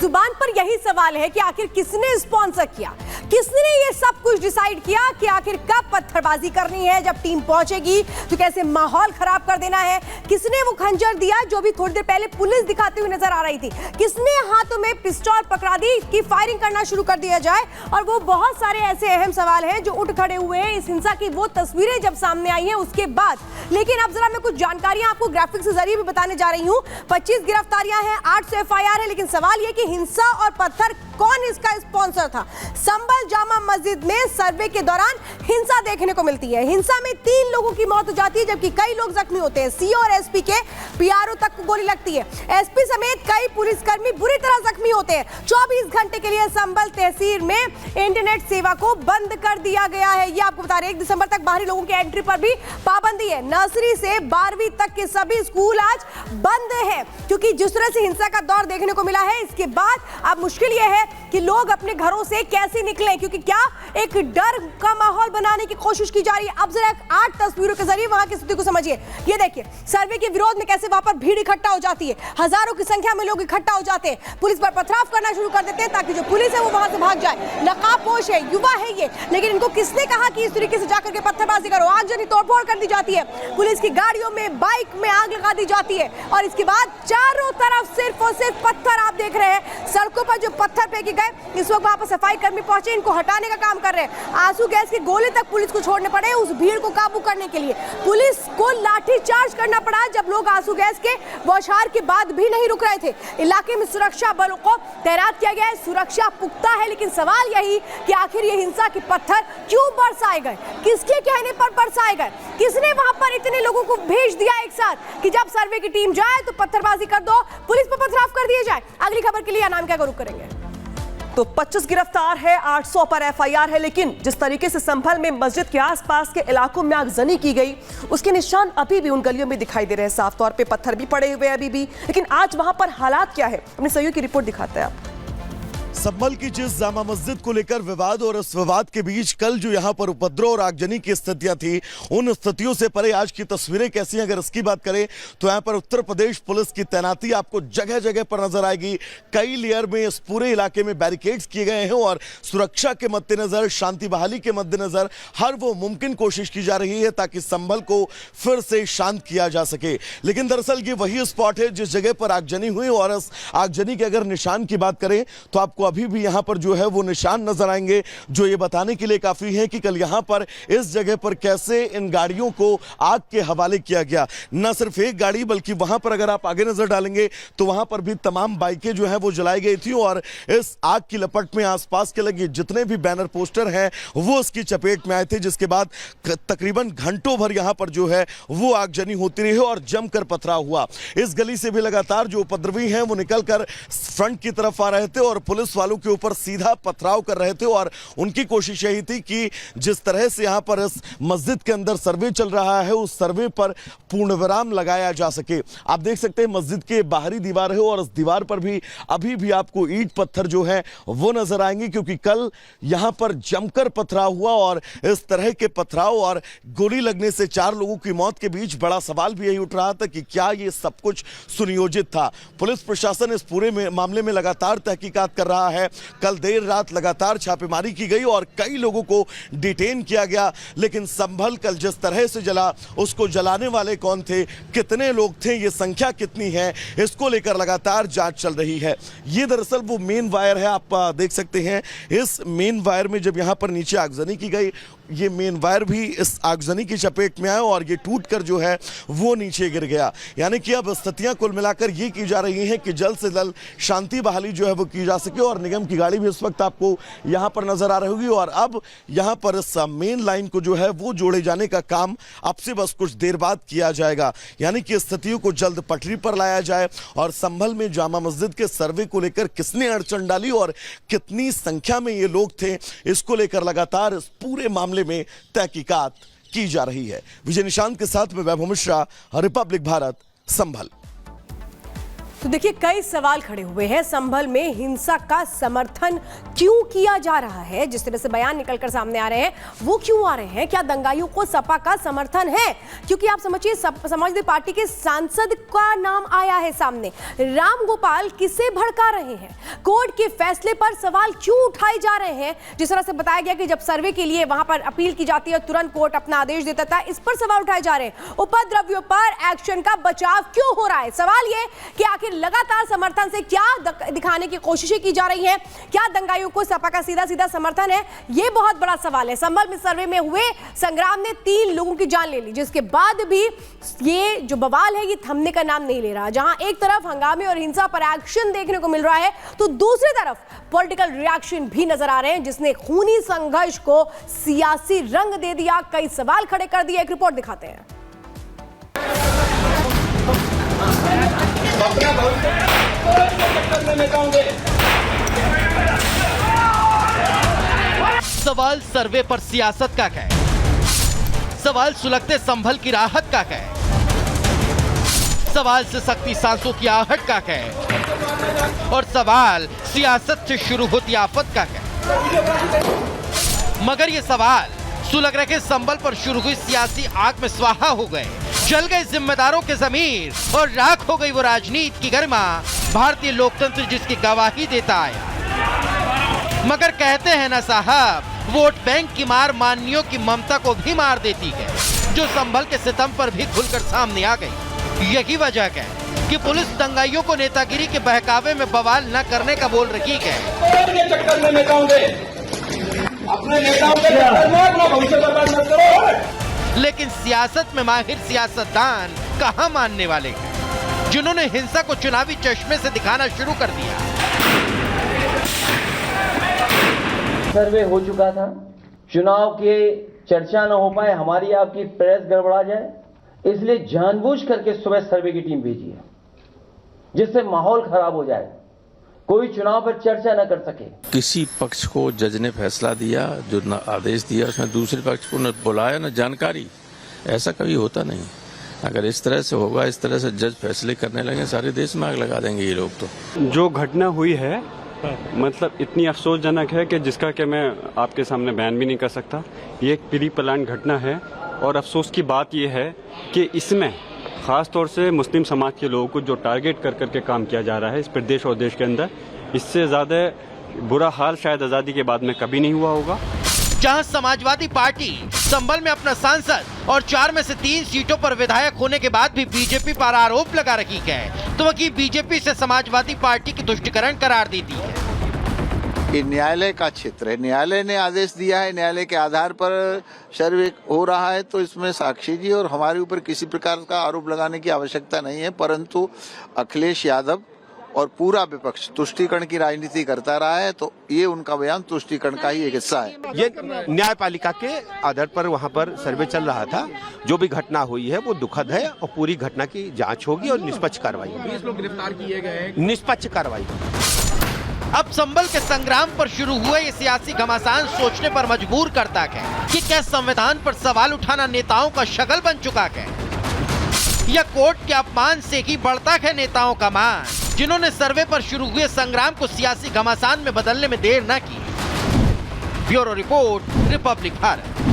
जुबान पर यही सवाल है कि आखिर किसने स्पॉन्सर किया, किसने ये सब कुछ डिसाइड किया कि आखिर कब पत्थरबाजी करनी है, जब टीम पहुंचेगी तो कैसे माहौल खराब कर देना है, किसने वो खंजर दिया जो भी थोड़ी देर पहले पुलिस दिखाते हुए नजर आ रही थी, किसने हाथों में पिस्तौल पकड़ा दी कि फायरिंग करना शुरू कर दिया जाए। और वो बहुत सारे ऐसे अहम सवाल हैं जो उठ खड़े हुए हैं इस हिंसा की वो तस्वीरें जब सामने आई हैं उसके बाद। लेकिन अब जरा मैं कुछ जानकारियां आपको ग्राफिक्स के जरिए भी बताने जा रही हूं। 25 गिरफ्तारियां हैं, 800 एफआईआर है, लेकिन सवाल यह कि हिंसा और पत्थर कौन इसका स्पॉन्सर था। संभल जामा मस्जिद में सर्वे के दौरान हिंसा देखने को मिलती है। हिंसा में 3 लोगों की मौत हो जाती है जबकि कई लोग जख्मी होते हैं। सीओ और एसपी के पीआरओ तक को गोली लगती है। एसपी समेत कई पुलिसकर्मी बुरी तरह जख्मी होते हैं। 24 घंटे के लिए संभल तहसील में इंटरनेट सेवा को बंद कर दिया गया है। ये आपको बता रहे हैं 1 दिसंबर तक बाहरी लोगों की एंट्री पर भी पाबंदी है। नर्सरी से 12वीं तक के सभी स्कूल आज बंद है क्योंकि जिस तरह से हिंसा का दौर देखने को मिला है इसके बाद अब मुश्किल यह है कि लोग अपने घरों से कैसे निकलें, क्योंकि क्या एक डर का माहौल बनाने की कोशिश की जा रही है। अब जरा 8 तस्वीरों के जरिए वहां की स्थिति को समझिए। ये देखिए सर्वे के विरोध में कैसे वहां पर भीड़ इकट्ठा हो जाती है, हजारों की संख्या में लोग इकट्ठा हो जाते हैं, पुलिस पर पथराव करना शुरू कर देते हैं ताकि जो पुलिस है वो वहां से भाग जाए। नकाबपोश है, युवा है ये, लेकिन इनको किसने कहा कि इस तरीके से जाकर के पत्थरबाजी करो। आगजनी तोड़फोड़ कर दी जाती है, पुलिस की गाड़ियों में बाइक में आग लगा दी जाती है और इसके बाद चारों तरफ सिर्फ और सिर्फ पत्थर आप देख रहे हैं। सड़कों पर जो पत्थर फेंके गए इस वक्त वहां पर सफाई कर्मी पहुंचे, इनको हटाने का काम कर रहे हैं। आंसू गैस के गोले तक पुलिस को छोड़ने पड़े उस भीड़ को काबू करने के लिए। पुलिस को लाठीचार्ज करना पड़ा जब लोग आंसू गैस के बौछार के बाद भी नहीं रुक रहे थे। इलाके में सुरक्षा बलों को तैनात किया गया है, सुरक्षा पुख्ता है, लेकिन सवाल यही कि आखिर ये हिंसा के पत्थर क्यों बरसाए गए, किसके कहने पर बरसाए गए, किसने वहां पर इतने लोगों को भेज दिया एक साथ कि जब सर्वे की टीम जाए तो पत्थरबाजी कर दो, पुलिस पर पथराव कर दिया जाए। अगली खबर के लिए नाम क्या रुक करेंगे। तो 25 गिरफ्तार है, 800 पर एफआईआर है, लेकिन जिस तरीके से संभल में मस्जिद के आसपास के इलाकों में आगजनी की गई उसके निशान अभी भी उन गलियों में दिखाई दे रहे हैं। साफ तौर पे पत्थर भी पड़े हुए हैं अभी भी, लेकिन आज वहां पर हालात क्या है अपने सहयोगी की रिपोर्ट दिखाते हैं आप। संभल की जिस जामा मस्जिद को लेकर विवाद और इस विवाद के बीच कल जो यहां पर उपद्रव और आगजनी की स्थितियां थी उन स्थितियों से परे आज की तस्वीरें कैसी हैं, अगर इसकी बात करें तो यहां पर उत्तर प्रदेश पुलिस की तैनाती आपको जगह जगह पर नजर आएगी। कई लेयर में इस पूरे इलाके में बैरिकेड्स किए गए हैं और सुरक्षा के मद्देनजर, शांति बहाली के मद्देनजर हर वो मुमकिन कोशिश की जा रही है ताकि संभल को फिर से शांत किया जा सके। लेकिन दरअसल ये वही स्पॉट है जिस जगह पर आगजनी हुई और इस आगजनी के अगर निशान की बात करें तो आपको अभी भी यहां पर जो है वो निशान नजर आएंगे जो ये बताने के लिए काफी है कि कल यहां पर इस जगह पर कैसे इन गाड़ियों को आग के हवाले किया गया। न सिर्फ एक गाड़ी बल्कि वहां पर अगर आप आगे नजर डालेंगे तो वहां पर भी तमाम बाइकें जो है वो जलाई गई थी और इस आग की लपट में आसपास के लगे जितने भी बैनर पोस्टर हैं वो उसकी चपेट में आए थे, जिसके बाद तकरीबन घंटों भर यहां पर जो है वो आगजनी होती रही और जमकर पथराव हुआ। इस गली से भी लगातार जो उपद्रवी हैं वो निकलकर फ्रंट की तरफ आ रहे थे और पुलिस वालों के ऊपर सीधा पथराव कर रहे थे और उनकी कोशिश यही थी कि जिस तरह से यहां पर इस मस्जिद के अंदर सर्वे चल रहा है उस सर्वे पर पूर्ण विराम लगाया जा सके। आप देख सकते हैं मस्जिद के बाहरी दीवार है और इस दीवार पर भी अभी भी आपको ईंट पत्थर जो है वो नजर आएंगे क्योंकि कल यहां पर जमकर पथराव हुआ और इस तरह के पथराव और गोली लगने से 4 लोगों की मौत के बीच बड़ा सवाल भी यही उठ रहा था कि क्या ये सब कुछ सुनियोजित था। पुलिस प्रशासन इस पूरे मामले में लगातार तहकीकात कर रहा है। कल देर रात लगातार छापेमारी की गई और कई लोगों को डिटेन किया गया, लेकिन संभल कल जिस तरह से जला उसको जलाने वाले कौन थे, कितने लोग थे, ये संख्या कितनी है, इसको लेकर लगातार जांच चल रही है। ये दरअसल वो मेन वायर है, आप देख सकते हैं इस मेन वायर में जब यहां पर नीचे आगजनी की गई ये मेन वायर भी इस आगजनी की चपेट में आया और ये टूटकर जो है वो नीचे गिर गया। यानी कि अब स्थितियां कुल मिलाकर ये की जा रही हैं कि जल्द से जल्द शांति बहाली जो है वो की जा सके और निगम की गाड़ी भी इस वक्त आपको यहां पर नजर आ रही होगी और अब यहां पर इस मेन लाइन को जो है वो जोड़े जाने का काम अब से बस कुछ देर बाद किया जाएगा। यानी कि स्थितियों को जल्द पटरी पर लाया जाए और संभल में जामा मस्जिद के सर्वे को लेकर किसने अड़चन डाली और कितनी संख्या में ये लोग थे इसको लेकर लगातार इस पूरे मामले में तहकीकात की जा रही है। विजय निशांत के साथ में वैभव मिश्रा, रिपब्लिक भारत, संभल। तो देखिए कई सवाल खड़े हुए हैं। संभल में हिंसा का समर्थन क्यों किया जा रहा है, जिस तरह से बयान निकलकर सामने आ रहे हैं वो क्यों आ रहे हैं? क्या दंगाइयों को सपा का समर्थन है? क्योंकि आप समझिए समाजवादी पार्टी के सांसद का नाम आया है सामने। राम गोपाल किसे भड़का रहे हैं? कोर्ट के फैसले पर सवाल क्यों उठाए जा रहे हैं? जिस तरह से बताया गया कि जब सर्वे के लिए वहां पर अपील की जाती है तुरंत कोर्ट अपना आदेश देता था, इस पर सवाल उठाए जा रहे हैं। उपद्रवियों पर एक्शन का बचाव क्यों हो रहा है? सवाल यह कि आखिर लगातार समर्थन से क्या दिखाने की कोशिशें की जा रही हैं? क्या दंगाइयों को सपा का सीधा सीधा समर्थन है? यह बहुत बड़ा सवाल है। संभल में सर्वे में हुए संग्राम ने 3 लोगों की जान ले ली, जिसके बाद भी ये जो बवाल है ये थमने का नाम नहीं ले रहा। जहां एक तरफ हंगामे और हिंसा पर एक्शन देखने को मिल रहा है, तो दूसरी तरफ पॉलिटिकल रिएक्शन भी नजर आ रहे हैं, जिसने खूनी संघर्ष को सियासी रंग दे दिया, कई सवाल खड़े कर दिए। एक रिपोर्ट दिखाते हैं। सवाल सर्वे पर सियासत का है, सवाल सुलगते संभल की राहत का है, सवाल से सख्ती सांसों की आहट का है, और सवाल सियासत से शुरू होती आफत का है। मगर ये सवाल सुलग रखे संभल पर शुरू हुई सियासी आग में स्वाहा हो गए, जल गए जिम्मेदारों के जमीर और राख हो गई वो राजनीति की गरिमा, भारतीय लोकतंत्र जिसकी गवाही देता आया। मगर कहते हैं ना साहब, वोट बैंक की मार माननियों की ममता को भी मार देती है, जो संभल के सितम पर भी खुलकर सामने आ गई। यही वजह है कि पुलिस दंगाइयों को नेतागिरी के बहकावे में बवाल न करने का बोल रही है। लेकिन सियासत में माहिर सियासतदान कहां मानने वाले हैं, जिन्होंने हिंसा को चुनावी चश्मे से दिखाना शुरू कर दिया। सर्वे हो चुका था, चुनाव के चर्चा न हो पाए, हमारी आपकी प्रेस गड़बड़ा जाए, इसलिए जानबूझ करके सुबह सर्वे की टीम भेजी है, जिससे माहौल खराब हो जाए, कोई चुनाव पर चर्चा न कर सके। किसी पक्ष को जज ने फैसला दिया, जो न आदेश दिया उसमें दूसरे पक्ष को न बुलाया न जानकारी, ऐसा कभी होता नहीं। अगर इस तरह से होगा, इस तरह से जज फैसले करने लगे, सारे देश में आग लगा देंगे ये लोग। तो जो घटना हुई है मतलब इतनी अफसोसजनक है कि जिसका कि मैं आपके सामने बयान भी नहीं कर सकता। ये एक प्री प्लान घटना है और अफसोस की बात यह है कि इसमें ख़ास तौर से मुस्लिम समाज के लोगों को जो टारगेट कर करके काम किया जा रहा है इस प्रदेश और देश के अंदर, इससे ज़्यादा बुरा हाल शायद आज़ादी के बाद में कभी नहीं हुआ होगा। जहां समाजवादी पार्टी संभल में अपना सांसद और 4 में से 3 सीटों पर विधायक होने के बाद भी बीजेपी पर आरोप लगा रही है, तो वही बीजेपी से समाजवादी पार्टी की तुष्टीकरण करार देती है। ये न्यायालय का क्षेत्र है, न्यायालय ने आदेश दिया है, न्यायालय के आधार पर सर्वे हो रहा है, तो इसमें साक्षी जी और हमारे ऊपर किसी प्रकार का आरोप लगाने की आवश्यकता नहीं है। परंतु अखिलेश यादव और पूरा विपक्ष तुष्टीकरण की राजनीति करता रहा है, तो ये उनका बयान तुष्टीकरण का ही एक हिस्सा है। ये न्यायपालिका के आधार पर वहाँ पर सर्वे चल रहा था। जो भी घटना हुई है वो दुखद है और पूरी घटना की जांच होगी और निष्पक्ष कार्रवाई होगी। 20 लोग गिरफ्तार किए गए, निष्पक्ष कार्रवाई। अब संभल के संग्राम पर शुरू हुए ये सियासी घमासान सोचने पर मजबूर करता है कि क्या संविधान पर सवाल उठाना नेताओं का शगल बन चुका है, या कोर्ट के अपमान से ही बढ़ता है नेताओं का मान, जिन्होंने सर्वे पर शुरू हुए संग्राम को सियासी घमासान में बदलने में देर न की। Bureau report, Republic Bharat.